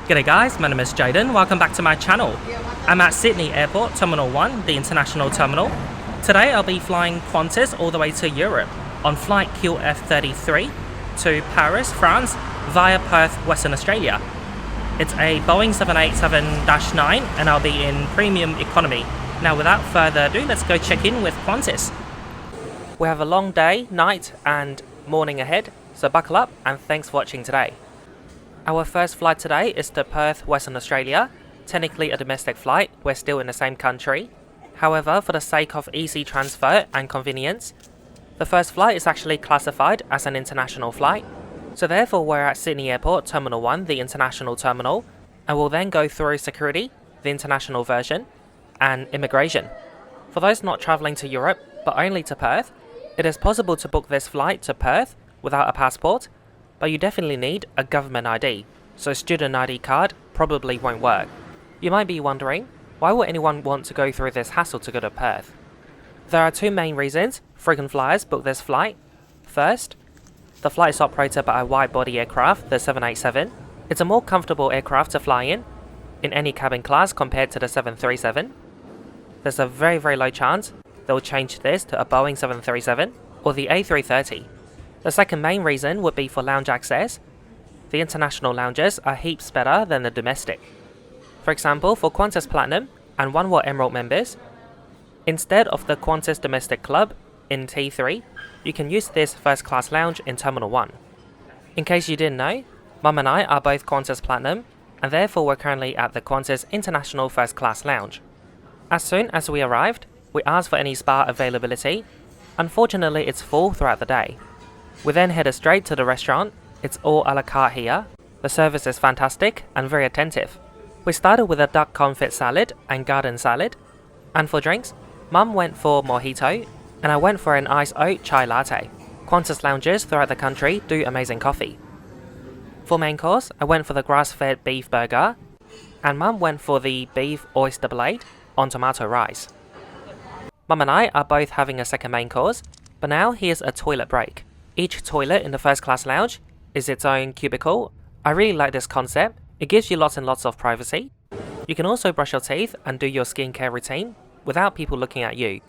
G'day guys, my name is Jaden, welcome back to my channel. I'm at Sydney Airport, Terminal 1, the international terminal. Today I'll be flying Qantas all the way to Europe on flight QF33 to Paris, France via Perth, Western Australia. It's a Boeing 787-9 and I'll be in premium economy. Now without further ado, let's go check in with Qantas. We have a long day, night and morning ahead, so buckle up and thanks for watching today. Our first flight today is to Perth, Western Australia. Technically a domestic flight, we're still in the same country. However, for the sake of easy transfer and convenience, the first flight is actually classified as an international flight. So therefore we're at Sydney Airport, Terminal 1, the international terminal, and we'll then go through security, the international version, and immigration. For those not travelling to Europe, but only to Perth, it is possible to book this flight to Perth without a passport, but you definitely need a government ID, so student ID card probably won't work. You might be wondering, why would anyone want to go through this hassle to go to Perth? There are two main reasons frequent flyers book this flight. First, the flight is operated by a wide-body aircraft, the 787. It's a more comfortable aircraft to fly in any cabin class compared to the 737. There's a very low chance they'll change this to a Boeing 737 or the A330. The second main reason would be for lounge access. The international lounges are heaps better than the domestic. For example, for Qantas Platinum and One World Emerald members, instead of the Qantas Domestic Club in T3, you can use this first class lounge in Terminal 1. In case you didn't know, Mum and I are both Qantas Platinum, and therefore we're currently at the Qantas International First Class Lounge. As soon as we arrived, we asked for any spa availability. Unfortunately, it's full throughout the day. We then headed straight to the restaurant. It's all a la carte here. The service is fantastic and very attentive. We started with a duck confit salad and garden salad. And for drinks, Mum went for mojito and I went for an iced oat chai latte. Qantas lounges throughout the country do amazing coffee. For main course, I went for the grass-fed beef burger and Mum went for the beef oyster blade on tomato rice. Mum and I are both having a second main course, but now here's a toilet break. Each toilet in the first class lounge is its own cubicle. I really like this concept. It gives you lots and lots of privacy. You can also brush your teeth and do your skincare routine without people looking at you.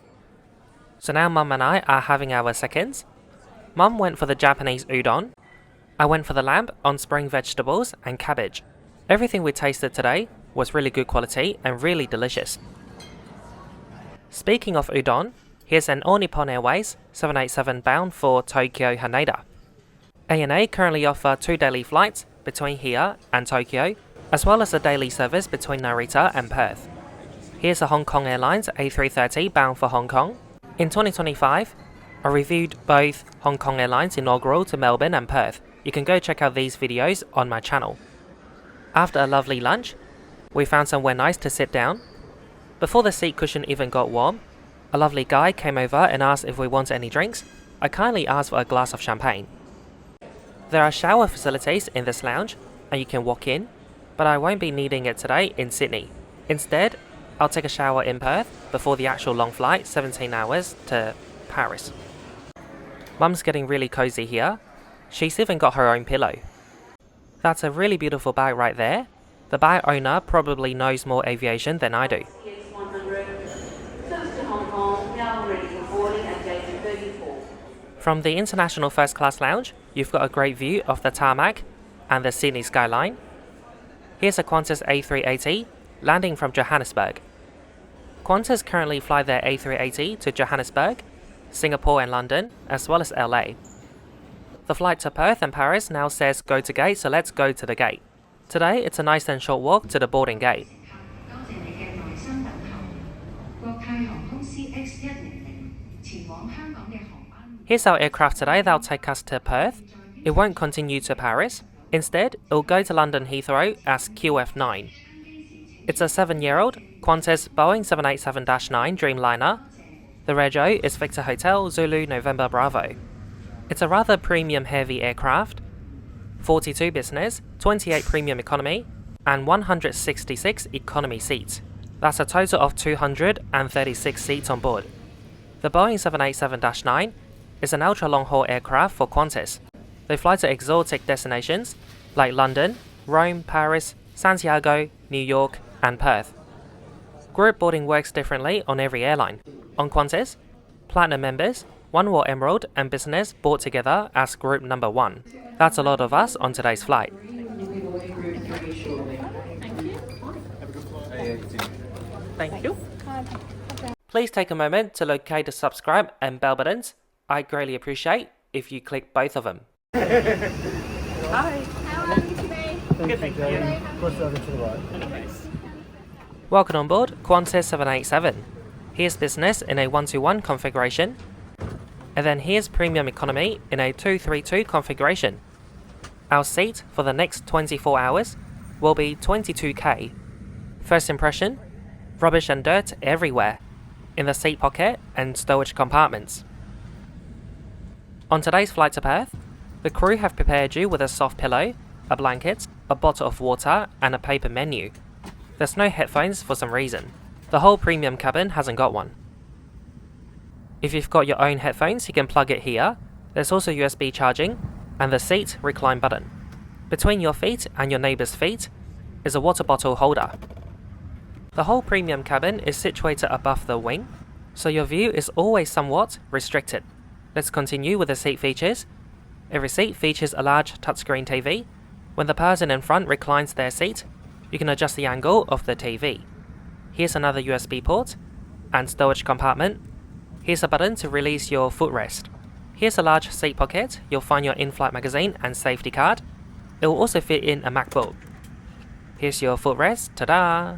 So now Mum and I are having our seconds. Mum went for the Japanese udon. I went for the lamb on spring vegetables and cabbage. Everything we tasted today was really good quality and really delicious. Speaking of udon, here's an All Nippon Airways 787 bound for Tokyo Haneda. ANA currently offer 2 daily flights between here and Tokyo, as well as a daily service between Narita and Perth. Here's a Hong Kong Airlines A330 bound for Hong Kong. In 2025, I reviewed both Hong Kong Airlines inaugural to Melbourne and Perth. You can go check out these videos on my channel. After a lovely lunch, we found somewhere nice to sit down. Before the seat cushion even got warm, a lovely guy came over and asked if we wanted any drinks. I kindly asked for a glass of champagne. There are shower facilities in this lounge and you can walk in, but I won't be needing it today in Sydney. Instead, I'll take a shower in Perth before the actual long flight, 17 hours to Paris. Mum's getting really cozy here. She's even got her own pillow. That's a really beautiful bag right there. The bag owner probably knows more aviation than I do. From the International First Class Lounge, you've got a great view of the tarmac and the Sydney skyline. Here's a Qantas A380 landing from Johannesburg. Qantas currently fly their A380 to Johannesburg, Singapore and London, as well as LA. The flight to Perth and Paris now says go to gate, so let's go to the gate. Today it's a nice and short walk to the boarding gate. Here's our aircraft today that'll take us to Perth. It won't continue to Paris. Instead, it will go to London Heathrow as QF9. It's a 7-year-old Qantas Boeing 787-9 Dreamliner. The rego is Victor Hotel Zulu November Bravo. It's a rather premium heavy aircraft. 42 business, 28 premium economy, and 166 economy seats. That's a total of 236 seats on board. The Boeing 787-9 is an ultra-long-haul aircraft for Qantas. They fly to exotic destinations like London, Rome, Paris, Santiago, New York, and Perth. Group boarding works differently on every airline. On Qantas, Platinum members, Oneworld Emerald and Business board together as group number 1. That's a lot of us on today's flight. Thank you. Please take a moment to locate the subscribe and bell buttons. I'd greatly appreciate if you click both of them. Hi. How are you today? Good, thank you. Cross over to the right. Welcome on board Qantas 787. Here's business in a 121 configuration, and then here's premium economy in a 232 configuration. Our seat for the next 24 hours will be 22K. First impression, rubbish and dirt everywhere, in the seat pocket and stowage compartments. On today's flight to Perth, the crew have prepared you with a soft pillow, a blanket, a bottle of water and a paper menu. There's no headphones for some reason. The whole premium cabin hasn't got one. If you've got your own headphones, you can plug it here. There's also USB charging and the seat recline button. Between your feet and your neighbour's feet is a water bottle holder. The whole premium cabin is situated above the wing, so your view is always somewhat restricted. Let's continue with the seat features. Every seat features a large touchscreen TV. When the person in front reclines their seat, you can adjust the angle of the TV. Here's another USB port and storage compartment. Here's a button to release your footrest. Here's a large seat pocket. You'll find your in-flight magazine and safety card. It will also fit in a MacBook. Here's your footrest. Ta-da!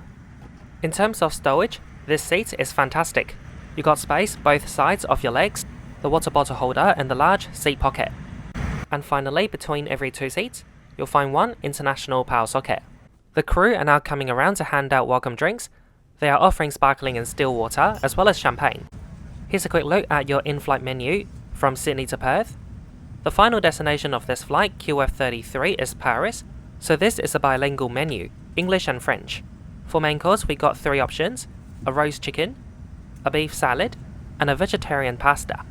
In terms of storage, this seat is fantastic. You got space both sides of your legs, the water bottle holder and the large seat pocket. And finally, between every 2 seats, you'll find one international power socket. The crew are now coming around to hand out welcome drinks. They are offering sparkling and still water as well as champagne. Here's a quick look at your in-flight menu from Sydney to Perth. The final destination of this flight, QF33, is Paris, so this is a bilingual menu, English and French. For main course, we got 3 options, a roast chicken, a beef salad, and a vegetarian pasta.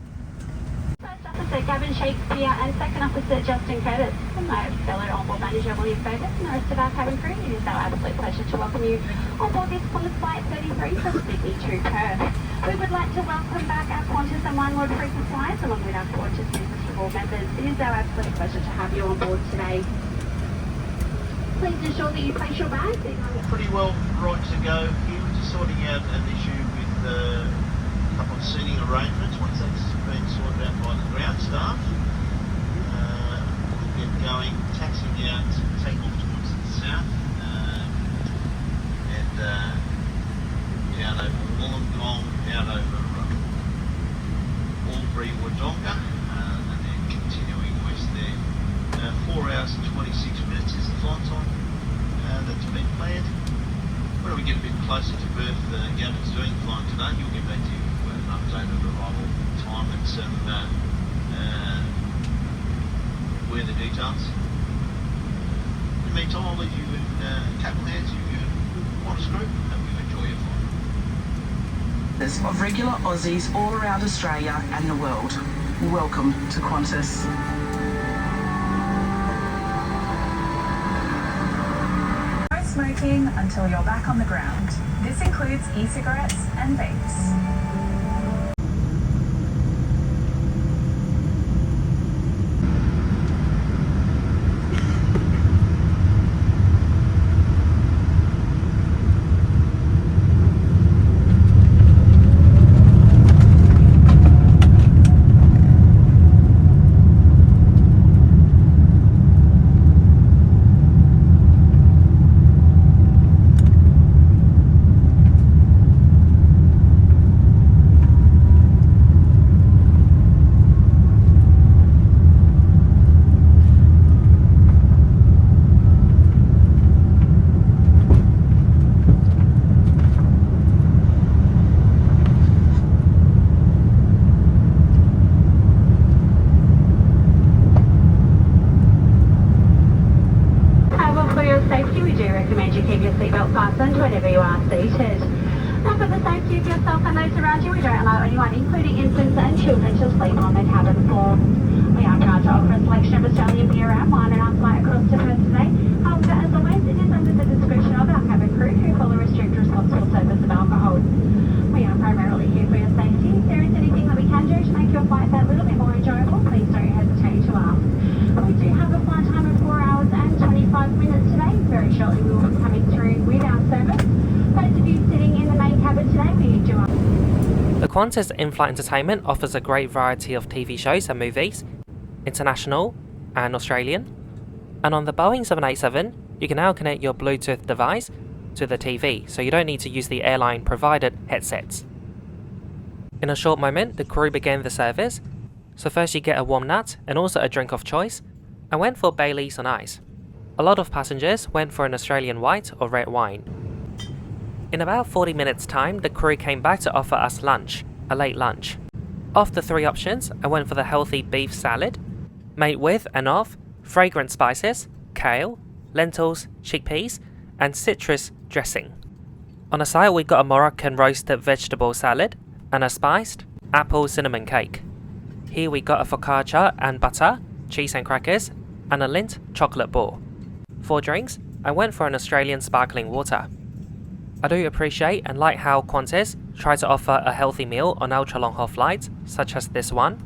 First officer Gavin Shakespeare and second officer Justin Curtis, and my fellow onboard manager William Fergus and the rest of our cabin crew. It is our absolute pleasure to welcome you on board this Qantas Flight 33 from Sydney to Perth. We would like to welcome back our Qantas and Oneworld frequent flyers along with our Qantas business for all members. It is our absolute pleasure to have you on board today. Please ensure that you place your bags. Pretty well right to go here. We're just sorting out an issue with a couple of seating arrangements. Once that's been sorted out by the ground staff, we'll get going, taxiing out, Takeoff towards the south, and down over Wollongong, out over Albury, Wodonga, and then continuing west there. 4 hours and 26 minutes is the flight time that's been planned. When we get a bit closer to Perth, Gavin's doing the flying today. He'll get back to you with an update of arrival time and some weather details. In the meantime, I'll leave you in cabin hands, you Qantas group, and we enjoy your flight. Of regular Aussies all around Australia and the world. Welcome to Qantas. No smoking until you're back on the ground. This includes e-cigarettes and vapes. Whenever you are seated. Now for the safety of yourself and those around you, we don't allow anyone, including infants and children, to sleep on the cabin floor. We are proud to offer a selection of Australian beer and wine on our flight across to Perth today. However, as always, it is under the discretion follow restrict responsible service of alcohol. We are primarily here for your safety. If there is anything that we can do to make your flight that little bit more enjoyable, please don't hesitate to ask. We do have a flight time of 4 hours and 25 minutes today. Very shortly we will be coming through with our service. Those of you sitting in the main cabin today, we do our... The Qantas in-flight entertainment offers a great variety of TV shows and movies, international and Australian. And on the Boeing 787, you can now connect your Bluetooth device to the TV, so you don't need to use the airline provided headsets. In a short moment, the crew began the service. So first you get a warm nut and also a drink of choice. I went for Baileys on ice. A lot of passengers went for an Australian white or red wine. In about 40 minutes time, the crew came back to offer us lunch, a late lunch. Of the 3 options, I went for the healthy beef salad, made with and of fragrant spices, kale, lentils, chickpeas, and citrus dressing. On the side, we got a Moroccan roasted vegetable salad and a spiced apple cinnamon cake. Here we got a focaccia and butter, cheese and crackers, and a Lindt chocolate ball. For drinks, I went for an Australian sparkling water. I do appreciate and like how Qantas try to offer a healthy meal on ultra long haul flights, such as this one.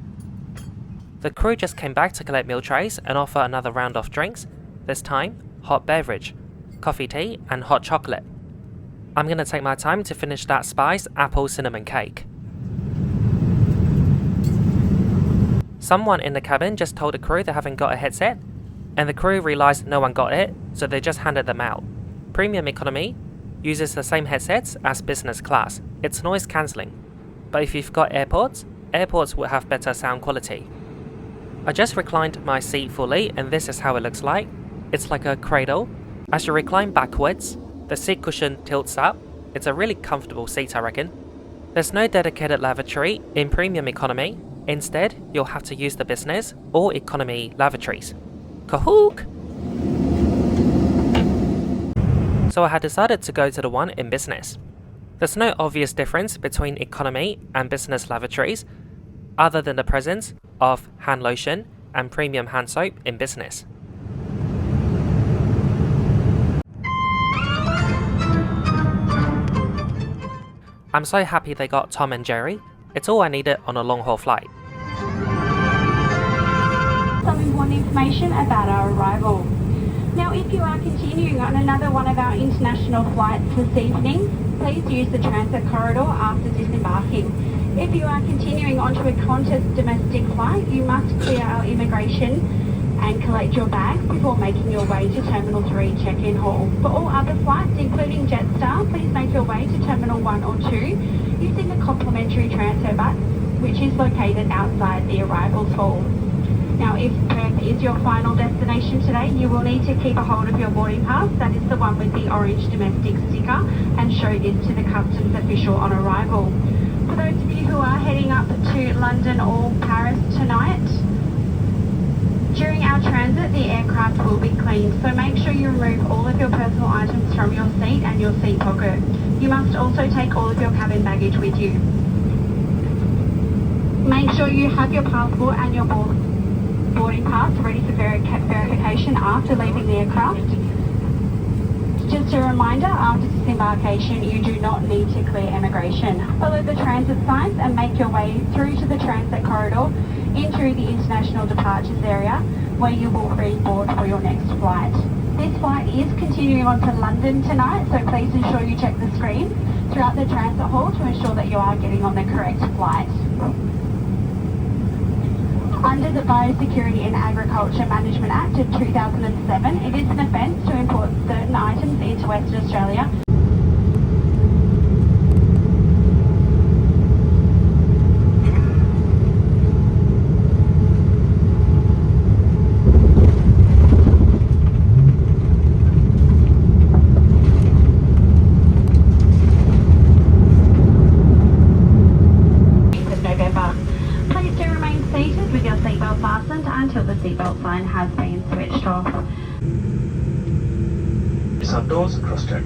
The crew just came back to collect meal trays and offer another round of drinks, this time hot beverage, coffee tea and hot chocolate. I'm gonna take my time to finish that spiced apple cinnamon cake. Someone in the cabin just told the crew they haven't got a headset, and the crew realised no one got it, so they just handed them out. Premium economy uses the same headsets as business class. It's noise cancelling. But if you've got AirPods, AirPods will have better sound quality. I just reclined my seat fully and this is how it looks like. It's like a cradle. As you recline backwards, the seat cushion tilts up. It's a really comfortable seat, I reckon. There's no dedicated lavatory in premium economy. Instead, you'll have to use the business or economy lavatories. Kahook! So I had decided to go to the one in business. There's no obvious difference between economy and business lavatories, other than the presence of hand lotion and premium hand soap in business. I'm so happy they got Tom and Jerry. It's all I needed on a long haul flight. Some important information about our arrival. Now, if you are continuing on another one of our international flights this evening, please use the transit corridor after disembarking. If you are continuing onto a Qantas domestic flight, you must clear our immigration and collect your bags before making your way to Terminal 3 check-in hall. For all other flights, including Jetstar, please make your way to Terminal 1 or 2 using the complimentary transfer bus, which is located outside the arrivals hall. Now, if Perth is your final destination today, you will need to keep a hold of your boarding pass, that is the one with the orange domestic sticker, and show this to the customs official on arrival. For those of you who are heading up to London or Paris tonight, during our transit, the aircraft will be cleaned, so make sure you remove all of your personal items from your seat and your seat pocket. You must also take all of your cabin baggage with you. Make sure you have your passport and your boarding pass ready for verification after leaving the aircraft. Just a reminder, after disembarkation, you do not need to clear immigration. Follow the transit signs and make your way through to the transit corridor into the international departures area, where you will reboard for your next flight. This flight is continuing on to London tonight, so please ensure you check the screen throughout the transit hall to ensure that you are getting on the correct flight. Under the Biosecurity and Agriculture Management Act of 2007, it is an offence to import certain items into Western Australia. Until the seatbelt sign has been switched off. Some doors across check.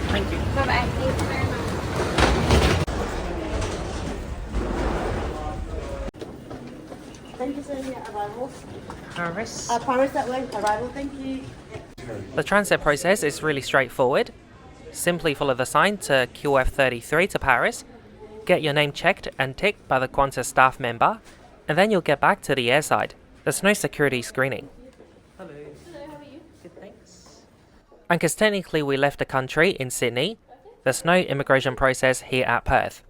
Thank you. Bye-bye. Thank you very much. Thank you, sir. Yeah, arrival. Paris. Paris that way. Arrival. Thank you. The transit process is really straightforward. Simply follow the sign to QF33 to Paris, get your name checked and ticked by the Qantas staff member, and then you'll get back to the airside. There's no security screening. Hello. Hello, how are you? Good, thanks. And because technically we left the country in Sydney, there's no immigration process here at Perth.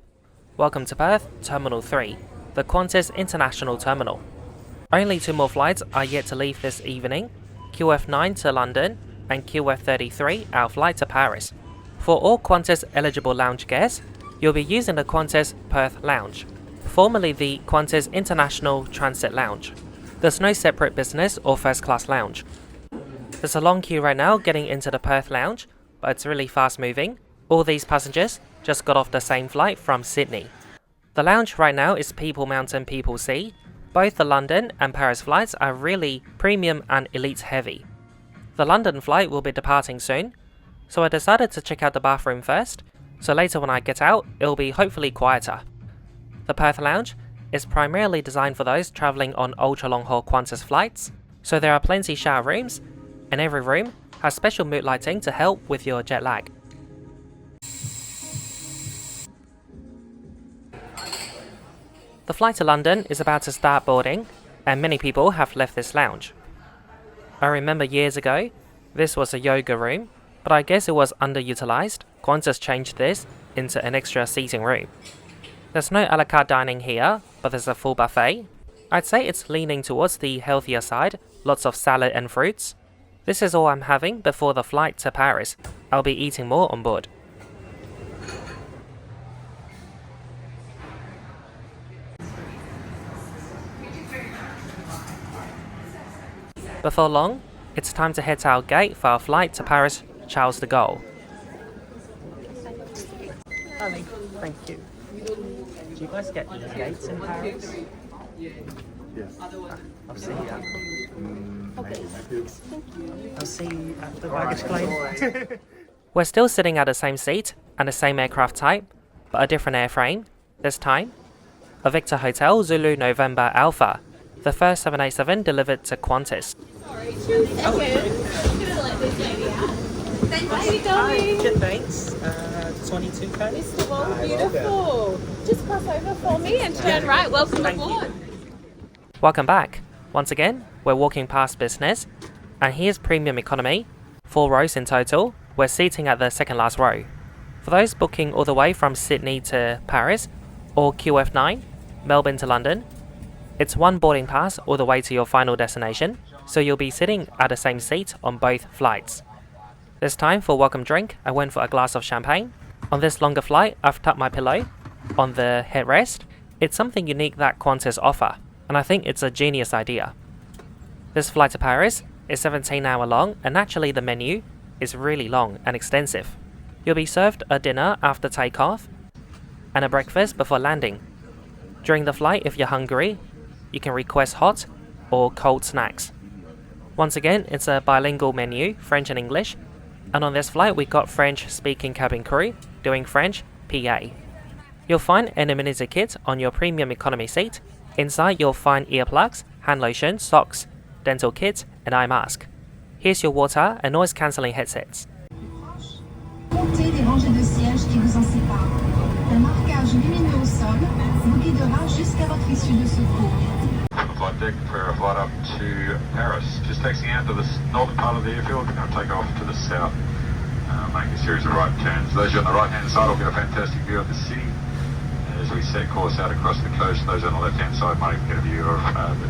Welcome to Perth, Terminal 3, the Qantas International Terminal. Only 2 more flights are yet to leave this evening, QF9 to London and QF33 our flight to Paris. For all Qantas eligible lounge guests, you'll be using the Qantas Perth Lounge, formerly the Qantas International Transit Lounge. There's no separate business or first class lounge. There's a long queue right now getting into the Perth Lounge, but it's really fast moving. All these passengers just got off the same flight from Sydney. The lounge right now is People Mountain, People Sea. Both the London and Paris flights are really premium and elite heavy. The London flight will be departing soon, so I decided to check out the bathroom first, so later when I get out, it'll be hopefully quieter. The Perth Lounge is primarily designed for those travelling on ultra-long-haul Qantas flights, so there are plenty shower rooms, and every room has special mood lighting to help with your jet lag. The flight to London is about to start boarding, and many people have left this lounge. I remember years ago, this was a yoga room, but I guess it was underutilized. Qantas changed this into an extra seating room. There's no a la carte dining here, but there's a full buffet. I'd say it's leaning towards the healthier side, lots of salad and fruits. This is all I'm having before the flight to Paris. I'll be eating more on board. Before long, it's time to head to our gate for our flight to Paris Charles de Gaulle. Ali, thank you. Do you guys get gates in Paris? Yes. I'll see you at, Maybe. I'll see you at the baggage claim. We're still sitting at the same seat and the same aircraft type, but a different airframe. This time, a Victor Hotel Zulu November Alpha, the first 787 delivered to Qantas. Sorry, 2 seconds. I'm gonna let this lady out. How are you going? Good, thanks. 22K. Mr. Wall, beautiful. Just cross over for me and turn right. Welcome aboard. Welcome back. Once again, we're walking past business, and here's premium economy. 4 rows in total. We're seating at the second last row. For those booking all the way from Sydney to Paris, or QF9, Melbourne to London, it's 1 boarding pass all the way to your final destination, so you'll be sitting at the same seat on both flights. This time for welcome drink, I went for a glass of champagne. On this longer flight, I've tucked my pillow on the headrest. It's something unique that Qantas offer, and I think it's a genius idea. This flight to Paris is 17 hours long, and actually the menu is really long and extensive. You'll be served a dinner after takeoff and a breakfast before landing. During the flight, if you're hungry, you can request hot or cold snacks. Once again, it's a bilingual menu, French and English, and on this flight we got French-speaking cabin crew doing French PA. You'll find an amenity kit on your premium economy seat. Inside you'll find earplugs, hand lotion, socks, dental kits, and eye mask. Here's your water and noise-cancelling headsets. Comptez les rangées de sièges qui vous en séparent. Un marquage lumineux au sol vous guidera jusqu'à votre issue de secours. Flight deck for a flight up to Paris. Just taxiing out to the northern part of the airfield. We're going to take off to the south, make a series of right turns. Those on the right-hand side will get a fantastic view of the city. As we set course out across the coast, those on the left-hand side might get a view of the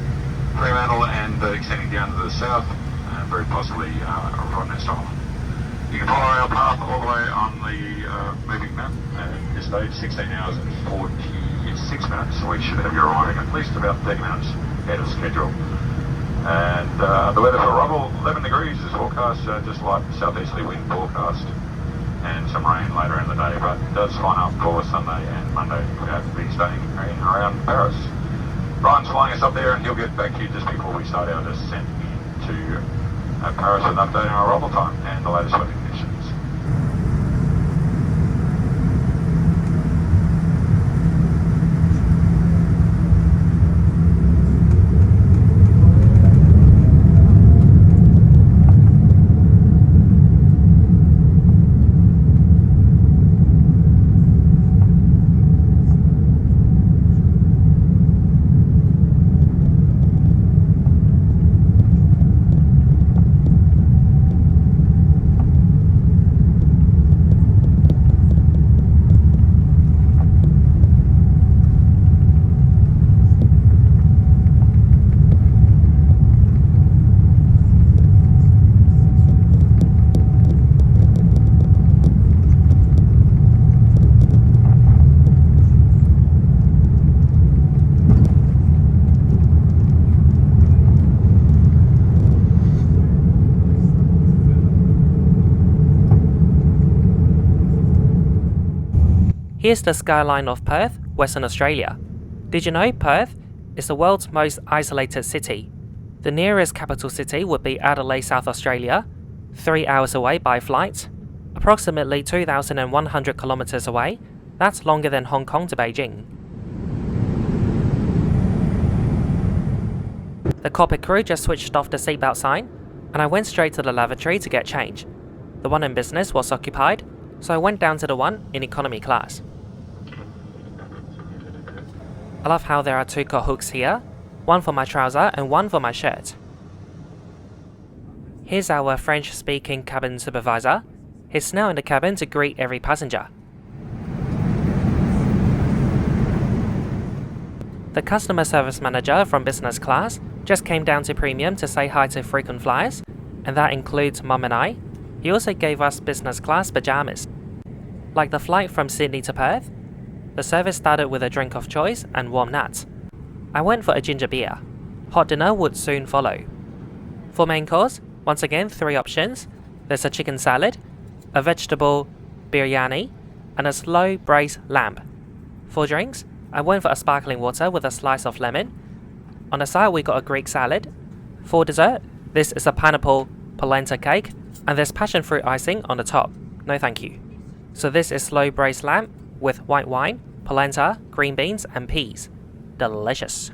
Fremantle and extending down to the south, and very possibly Rotterdam. You can follow our path all the way on the moving map. This stage, 16 hours and 46 minutes. We should have you arriving at least about 30 minutes ahead of schedule. And the weather for Rubble, 11 degrees is forecast, just light southeasterly wind forecast, and some rain later in the day, but it does line up for Sunday and Monday. We have to be staying in and around Paris. Brian's flying us up there, and he'll get back here just before we start our descent into Paris with an update on our arrival time and the latest weather conditions. Here's the skyline of Perth, Western Australia. Did you know Perth is the world's most isolated city? The nearest capital city would be Adelaide, South Australia, 3 hours away by flight, approximately 2,100 kilometers away. That's longer than Hong Kong to Beijing. The cockpit crew just switched off the seatbelt sign, and I went straight to the lavatory to get change. The one in business was occupied, so I went down to the one in economy class. I love how there are two coat hooks here, one for my trouser and one for my shirt. Here's our French-speaking cabin supervisor. He's now in the cabin to greet every passenger. The customer service manager from business class just came down to premium to say hi to frequent flyers, and that includes Mum and I. He also gave us business class pajamas. Like the flight from Sydney to Perth, the service started with a drink of choice and warm nuts. I went for a ginger beer. Hot dinner would soon follow. For main course, once again 3 options. There's a chicken salad, a vegetable biryani, and a slow braised lamb. For drinks, I went for a sparkling water with a slice of lemon. On the side we got a Greek salad. For dessert, this is a pineapple polenta cake, and there's passion fruit icing on the top. No thank you. So this is slow braised lamb with white wine, polenta, green beans and peas. Delicious.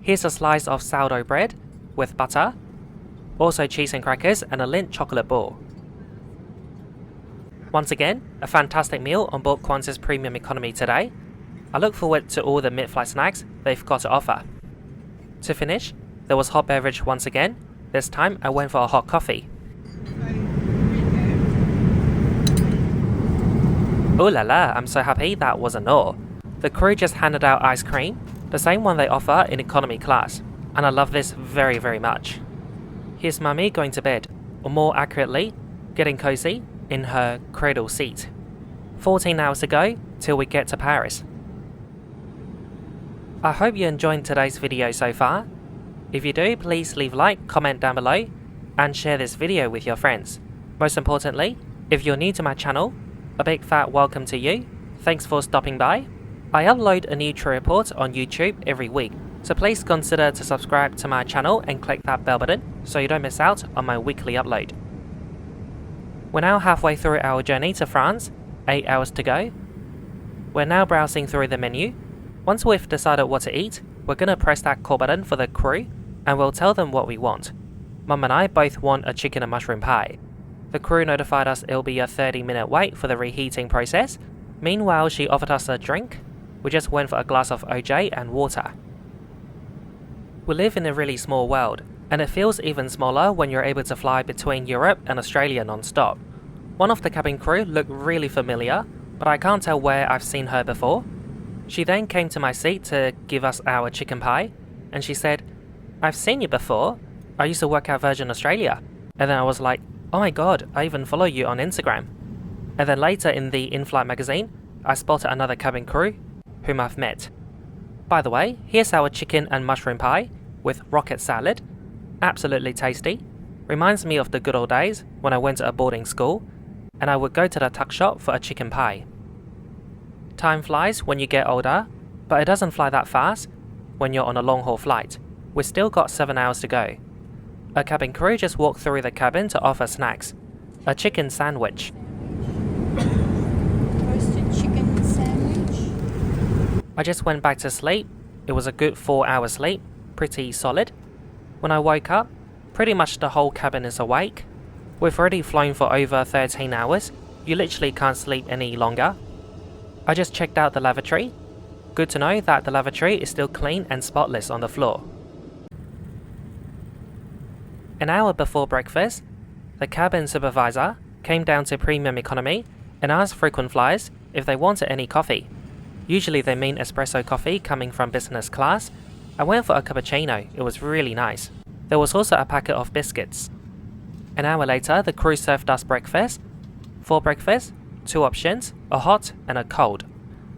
Here's a slice of sourdough bread with butter, also cheese and crackers and a Lindt chocolate ball. Once again, a fantastic meal on board Qantas Premium Economy today. I look forward to all the mid-flight snacks they've got to offer. To finish, there was hot beverage once again. This time I went for a hot coffee. Ooh la la, I'm so happy that wasn't all. The crew just handed out ice cream, the same one they offer in economy class, and I love this very, very much. Here's Mummy going to bed, or more accurately, getting cozy in her cradle seat. 14 hours to go till we get to Paris. I hope you enjoyed today's video so far. If you do, please leave a like, comment down below, and share this video with your friends. Most importantly, if you're new to my channel, a big fat welcome to you. Thanks for stopping by. I upload a new trip report on YouTube every week, so please consider to subscribe to my channel and click that bell button so you don't miss out on my weekly upload. We're now halfway through our journey to France, 8 hours to go. We're now browsing through the menu. Once we've decided what to eat, we're gonna press that call button for the crew and we'll tell them what we want. Mum and I both want a chicken and mushroom pie. The crew notified us it'll be a 30-minute wait for the reheating process. Meanwhile, she offered us a drink. We just went for a glass of OJ and water. We live in a really small world, and it feels even smaller when you're able to fly between Europe and Australia non-stop. One of the cabin crew looked really familiar, but I can't tell where I've seen her before. She then came to my seat to give us our chicken pie, and she said, "I've seen you before. I used to work at Virgin Australia." And then I was like, "Oh my god, I even follow you on Instagram." And then later in the Inflight magazine, I spotted another cabin crew whom I've met. By the way, here's our chicken and mushroom pie with rocket salad. Absolutely tasty. Reminds me of the good old days when I went to a boarding school and I would go to the tuck shop for a chicken pie. Time flies when you get older, but it doesn't fly that fast when you're on a long haul flight. We've still got 7 hours to go. A cabin crew just walked through the cabin to offer snacks. A chicken sandwich. Roasted chicken sandwich. I just went back to sleep. It was a good 4 hours sleep, pretty solid. When I woke up, pretty much the whole cabin is awake. We've already flown for over 13 hours. You literally can't sleep any longer. I just checked out the lavatory. Good to know that the lavatory is still clean and spotless on the floor. An hour before breakfast, the cabin supervisor came down to Premium Economy and asked frequent flyers if they wanted any coffee. Usually they mean espresso coffee coming from business class. I went for a cappuccino, it was really nice. There was also a packet of biscuits. An hour later, the crew served us breakfast. For breakfast, 2 options, a hot and a cold.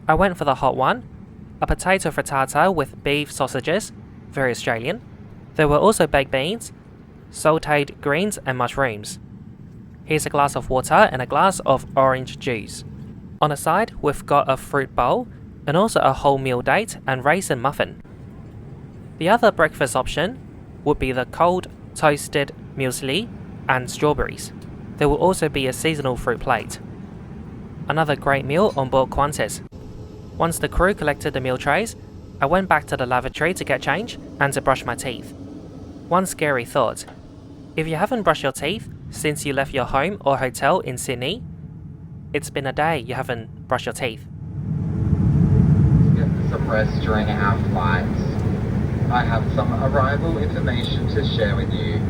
I went for the hot one, a potato frittata with beef sausages, very Australian. There were also baked beans, sauteed greens and mushrooms. Here's a glass of water and a glass of orange juice. On the side, we've got a fruit bowl and also a wholemeal date and raisin muffin. The other breakfast option would be the cold toasted muesli and strawberries. There will also be a seasonal fruit plate. Another great meal on board Qantas. Once the crew collected the meal trays, I went back to the lavatory to get change and to brush my teeth. One scary thought: if you haven't brushed your teeth since you left your home or hotel in Sydney, it's been a day you haven't brushed your teeth. Get some rest during our flight. I have some arrival information to share with you.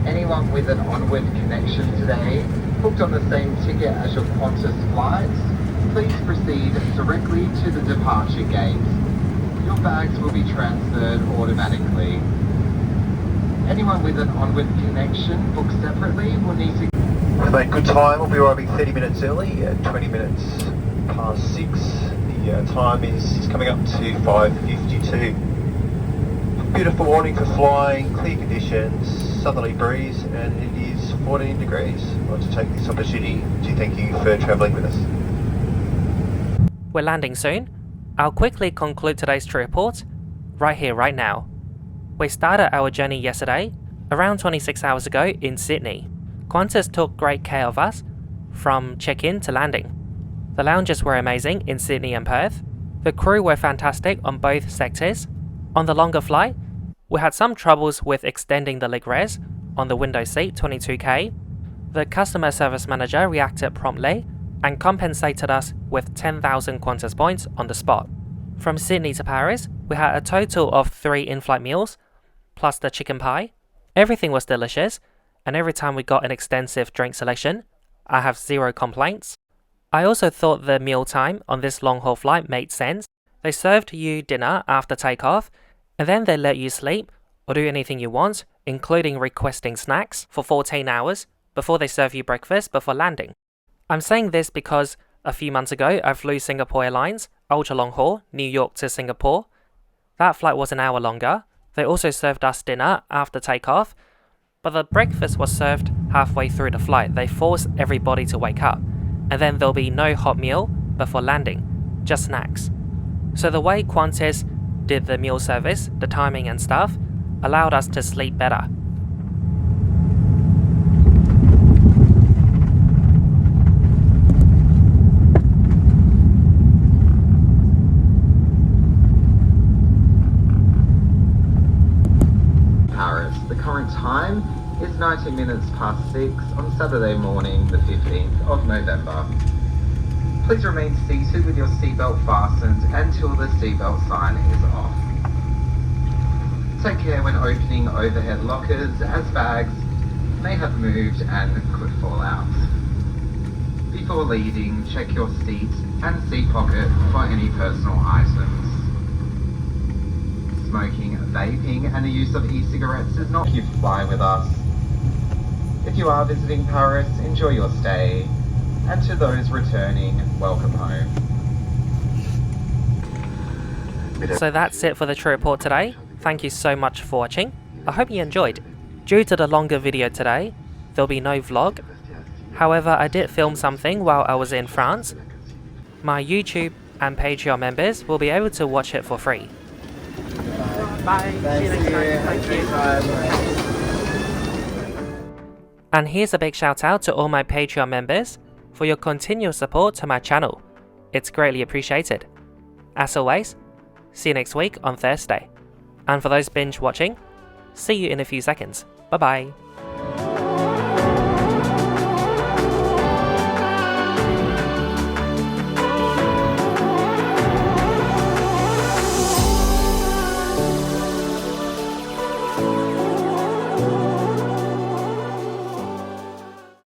Anyone with an onward connection today, booked on the same ticket as your Qantas flight, please proceed directly to the departure gate. Your bags will be transferred automatically. Anyone with an onward connection booked separately will need to... We've made good time. We'll be arriving 30 minutes early, 20 minutes past 6. The time is coming up to 5:52. Beautiful morning for flying, clear conditions, southerly breeze, and it is 14 degrees. I'd like to take this opportunity to thank you for travelling with us. We're landing soon. I'll quickly conclude today's trip report right here, right now. We started our journey yesterday, around 26 hours ago in Sydney. Qantas took great care of us from check-in to landing. The lounges were amazing in Sydney and Perth. The crew were fantastic on both sectors. On the longer flight, we had some troubles with extending the leg rest on the window seat 22K. The customer service manager reacted promptly and compensated us with 10,000 Qantas points on the spot. From Sydney to Paris, we had a total of 3 in-flight meals, plus the chicken pie. Everything was delicious, and every time we got an extensive drink selection, I have 0 complaints. I also thought the meal time on this long-haul flight made sense. They served you dinner after takeoff, and then they let you sleep or do anything you want, including requesting snacks for 14 hours before they serve you breakfast before landing. I'm saying this because a few months ago I flew Singapore Airlines, ultra long haul, New York to Singapore. That flight was an hour longer. They also served us dinner after takeoff, but the breakfast was served halfway through the flight. They forced everybody to wake up, and then there'll be no hot meal before landing, just snacks. So the way Qantas did the meal service, the timing and stuff, allowed us to sleep better. Paris. The current time is 19 minutes past 6 on Saturday morning, the 15th of November. Please remain seated with your seatbelt fastened until the seatbelt sign is off. Take care when opening overhead lockers, as bags may have moved and could fall out. Before leaving, check your seat and seat pocket for any personal items. Smoking, vaping, and the use of e-cigarettes is not... You fly with us. If you are visiting Paris, enjoy your stay. And to those returning, welcome home. So that's it for the trip report today. Thank you so much for watching. I hope you enjoyed. Due to the longer video today, there'll be no vlog. However, I did film something while I was in France. My YouTube and Patreon members will be able to watch it for free. Bye. See you next time. Thank you. And here's a big shout out to all my Patreon members for your continuous support to my channel. It's greatly appreciated. As always, see you next week on Thursday. And for those binge watching, see you in a few seconds. Bye bye.